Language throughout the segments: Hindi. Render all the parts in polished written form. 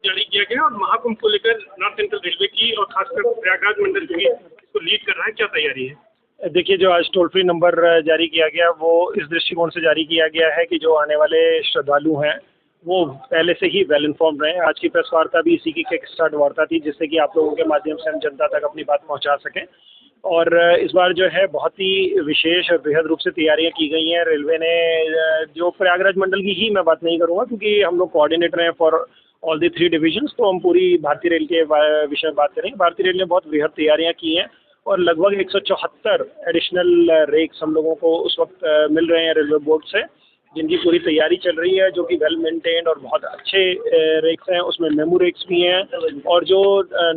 जारी किया गया और महाकुंभ को लेकर नॉर्थ सेंट्रल रेलवे की और खासकर प्रयागराज मंडल जो है इसको लीड कर रहा है, क्या तैयारी है? देखिए, जो आज टोल फ्री नंबर जारी किया गया वो इस दृष्टिकोण से जारी किया गया है कि जो आने वाले श्रद्धालु हैं वो पहले से ही वेल इन्फॉर्म्ड रहें। आज की प्रेस वार्ता भी इसी की किक स्टार्ट वार्ता थी, जिससे कि आप लोगों के माध्यम से हम जनता तक अपनी बात पहुंचा सकें। और इस बार जो है बहुत ही विशेष और बेहद रूप से तैयारियां की गई हैं। रेलवे ने जो प्रयागराज मंडल की ही मैं बात नहीं करूंगा, क्योंकि हम लोग कोऑर्डिनेटर हैं फॉर ऑल दी 3 डिविजन्स, तो हम पूरी भारतीय रेल के विषय में बात करेंगे। भारतीय रेल ने बहुत बेहद तैयारियां की हैं और लगभग 174 एडिशनल रेक्स हम लोगों को उस वक्त मिल रहे हैं रेलवे बोर्ड से, जिनकी पूरी तैयारी चल रही है, जो कि वेल मेंटेन्ड और बहुत अच्छे रेक्स हैं। उसमें मेमू रेक्स भी हैं और जो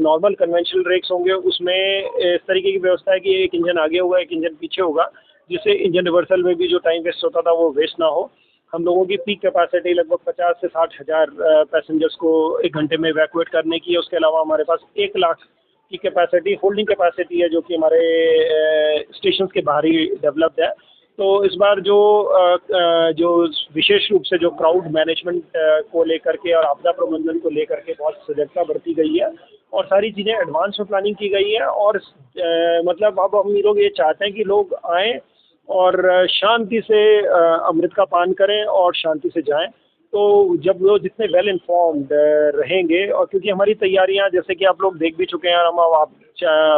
नॉर्मल कन्वेंशनल रेक्स होंगे उसमें इस तरीके की व्यवस्था है कि एक इंजन आगे होगा, एक इंजन पीछे होगा, जिससे इंजन रिवर्सल में भी जो टाइम वेस्ट होता था वो वेस्ट ना हो। हम लोगों की पीक कैपेसिटी लगभग 50 से 60 हज़ार पैसेंजर्स को एक घंटे में इवैक्यूएट करने की है। उसके अलावा हमारे पास 1 लाख की कैपेसिटी होल्डिंग कैपेसिटी है, जो कि हमारे स्टेशन के बाहर ही डेवलप्ड है। तो इस बार जो विशेष रूप से जो क्राउड मैनेजमेंट को लेकर के और आपदा प्रबंधन को लेकर के बहुत सजगता बरती गई है और सारी चीज़ें एडवांस में प्लानिंग की गई है। और मतलब अब हम लोग ये चाहते हैं कि लोग आएँ और शांति से अमृत का पान करें और शांति से जाएं। तो जब वो जितने वेल इन्फॉर्म्ड रहेंगे, और क्योंकि हमारी तैयारियां जैसे कि आप लोग देख भी चुके हैं और हम आप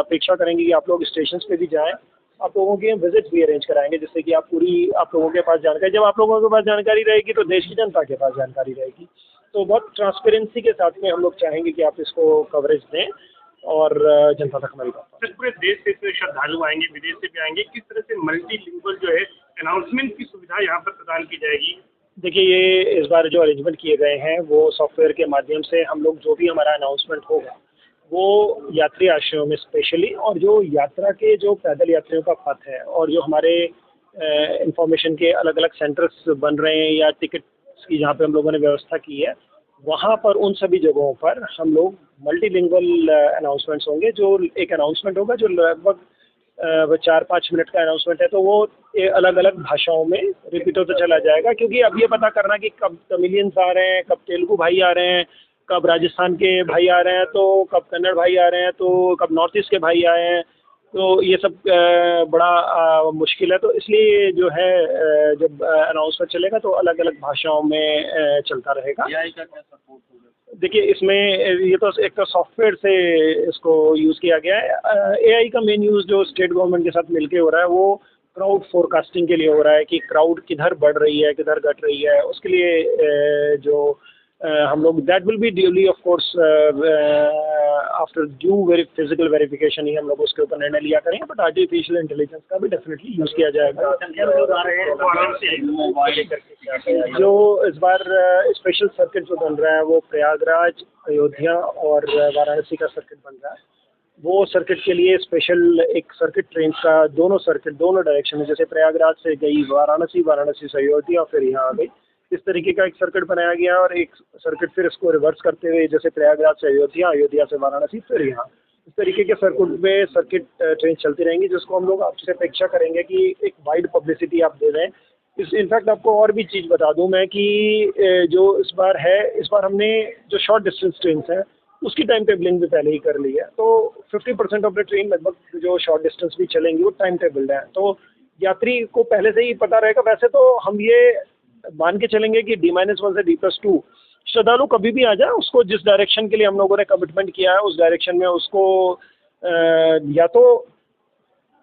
अपेक्षा करेंगे कि आप लोग स्टेशन पे भी जाएं, आप लोगों की विजिट भी अरेंज कराएंगे, जिससे कि आप लोगों के पास जानकारी, जब आप लोगों के पास जानकारी रहेगी तो देश की जनता के पास जानकारी रहेगी। तो बहुत ट्रांसपेरेंसी के साथ में हम लोग चाहेंगे कि आप इसको कवरेज दें और जनता तक हमारी बात पहुंचे। पूरे देश से इतने श्रद्धालु आएंगे, विदेश से भी आएंगे, किस तरह से मल्टीलिंगुअल जो है अनाउंसमेंट की सुविधा यहाँ पर प्रदान की जाएगी? देखिए, ये इस बार जो अरेंजमेंट किए गए हैं वो सॉफ्टवेयर के माध्यम से हम लोग जो भी हमारा अनाउंसमेंट होगा वो यात्री आश्रयों में स्पेशली, और जो यात्रा के जो पैदल यात्रियों का पथ है और जो हमारे इंफॉर्मेशन के अलग अलग सेंटर्स बन रहे हैं या टिकट्स की जहाँ पे हम लोगों ने व्यवस्था की है, वहाँ पर उन सभी जगहों पर हम लोग मल्टीलिंगुअल अनाउंसमेंट्स होंगे। जो एक अनाउंसमेंट होगा जो लगभग 4-5 मिनट का अनाउंसमेंट है, तो वो अलग अलग भाषाओं में रिपीट होता चला जाएगा, क्योंकि अब ये पता करना कि कब तमिलियंस आ रहे हैं, कब तेलुगु भाई आ रहे हैं, कब राजस्थान के भाई आ रहे हैं, तो कब कन्नड़ भाई आ रहे हैं, तो कब नॉर्थ ईस्ट के भाई आए हैं, तो ये सब बड़ा मुश्किल है। तो इसलिए जो है जब अनाउंसमेंट चलेगा तो अलग अलग भाषाओं में चलता रहेगा। AI का क्या सपोर्ट होगा? देखिए, इसमें ये तो एक तो सॉफ्टवेयर से इसको यूज़ किया गया है। AI का मेन यूज़ जो स्टेट गवर्नमेंट के साथ मिलके हो रहा है वो क्राउड फोरकास्टिंग के लिए हो रहा है कि क्राउड किधर बढ़ रही है, किधर घट रही है। उसके लिए जो हम लोग that will be duly of course after due physical verification ही हम लोग उसके ऊपर निर्णय लिया करेंगे, बट आर्टिफिशियल इंटेलिजेंस का भी डेफिनेटली यूज़ किया जाएगा। जो इस बार स्पेशल सर्किट जो बन रहा है वो प्रयागराज, अयोध्या और वाराणसी का सर्किट बन रहा है। वो सर्किट के लिए स्पेशल एक सर्किट ट्रेन का दोनों डायरेक्शन में, जैसे प्रयागराज से गई वाराणसी, वाराणसी से अयोध्या, फिर यहाँ आ गई, इस तरीके का एक सर्किट बनाया गया। और एक सर्किट फिर इसको रिवर्स करते हुए जैसे प्रयागराज से अयोध्या, अयोध्या से वाराणसी, फिर यहाँ, इस तरीके के सर्किट ट्रेन चलती रहेंगी, जिसको हम लोग आपसे अपेक्षा करेंगे कि एक वाइड पब्लिसिटी आप दे दें। इनफैक्ट आपको और भी चीज़ बता दूं मैं कि जो इस बार हमने जो शॉर्ट डिस्टेंस ट्रेन है उसकी टाइम टेबलिंग भी पहले ही कर ली है। तो 50% ऑफ द ट्रेन लगभग जो शॉर्ट डिस्टेंस भी चलेंगी वो टाइम टेबल्ड है, तो यात्री को पहले से ही पता रहेगा। वैसे तो हम ये मान के चलेंगे कि D-1 से D+2 श्रद्धालु कभी भी आ जाए, उसको जिस डायरेक्शन के लिए हम लोगों ने कमिटमेंट किया है उस डायरेक्शन में उसको या तो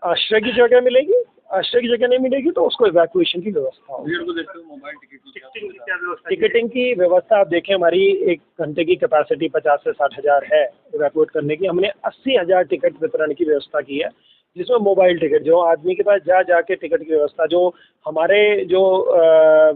आश्रय की जगह मिलेगी, आश्रय की जगह नहीं मिलेगी तो उसको इवैक्यूएशन की व्यवस्था होगी। टिकटिंग की व्यवस्था आप देखें, हमारी एक घंटे की कैपेसिटी 50 से 60 हज़ार है इवैक्यूएट करने की। हमने 80 हज़ार टिकट वितरण की व्यवस्था की है, जिसमें मोबाइल टिकट जो आदमी के पास जाके टिकट की व्यवस्था, जो हमारे जो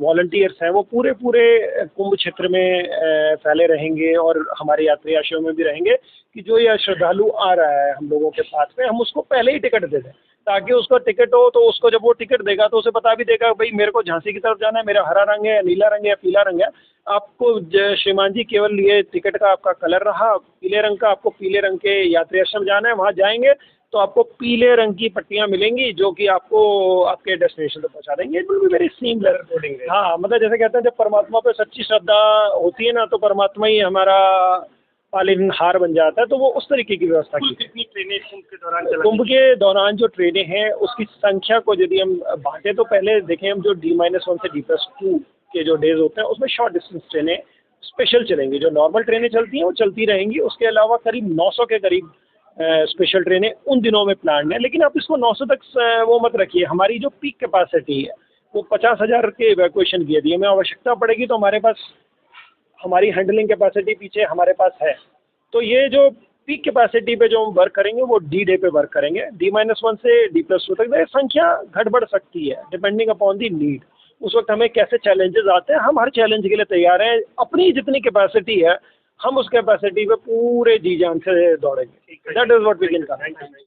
वॉलंटियर्स हैं वो पूरे कुंभ क्षेत्र में फैले रहेंगे और हमारे यात्री आश्रयों में भी रहेंगे कि जो यह श्रद्धालु आ रहा है हम लोगों के पास में, हम उसको पहले ही टिकट दे दें। ताकि उसको टिकट हो, तो उसको जब वो टिकट देगा तो उसे बता भी देगा भाई मेरे को झांसी की तरफ जाना है, मेरा हरा रंग है या नीला रंग है या पीला रंग है। आपको श्रीमान जी केवल ये टिकट का आपका कलर रहा पीले रंग का, आपको पीले रंग के यात्री आश्रम जाना है, वहाँ जाएंगे तो आपको पीले रंग की पट्टियाँ मिलेंगी जो कि आपको आपके डेस्टिनेशन तक पहुँचा देंगे। It will be very seamless. हाँ, मतलब जैसे कहते हैं जब परमात्मा पे सच्ची श्रद्धा होती है ना, तो परमात्मा ही हमारा पालनहार बन जाता है, तो वो उस तरीके की व्यवस्था की। कितनी ट्रेनें कुंभ के दौरान चला? कुंभ के दौरान जो ट्रेनें हैं उसकी संख्या को यदि हम बांटे तो पहले देखें हम जो D-1 से D+2 के जो डेज होते हैं उसमें शॉर्ट डिस्टेंस ट्रेनें स्पेशल चलेंगी। जो नॉर्मल ट्रेनें चलती हैं वो चलती रहेंगी, उसके अलावा करीब 900 के करीब स्पेशल ट्रेनें उन दिनों में प्लान है। लेकिन आप इसको 900 तक वो मत रखिए, हमारी जो पीक कैपेसिटी है वो 50,000 के इवैक्यूएशन की, यदि हमें आवश्यकता पड़ेगी तो हमारे पास हमारी हैंडलिंग कैपेसिटी पीछे हमारे पास है। तो ये जो पीक कैपेसिटी पे जो हम वर्क करेंगे वो D-Day पे वर्क करेंगे। D-1 से D+2 तक संख्या घट बढ़ सकती है डिपेंडिंग अपॉन दी नीड। उस वक्त हमें कैसे चैलेंजेस आते हैं, हम हर चैलेंज के लिए तैयार हैं। अपनी जितनी कैपेसिटी है हम उस कैपेसिटी पे पूरे जी जान से दौड़ेंगे। That is what we can.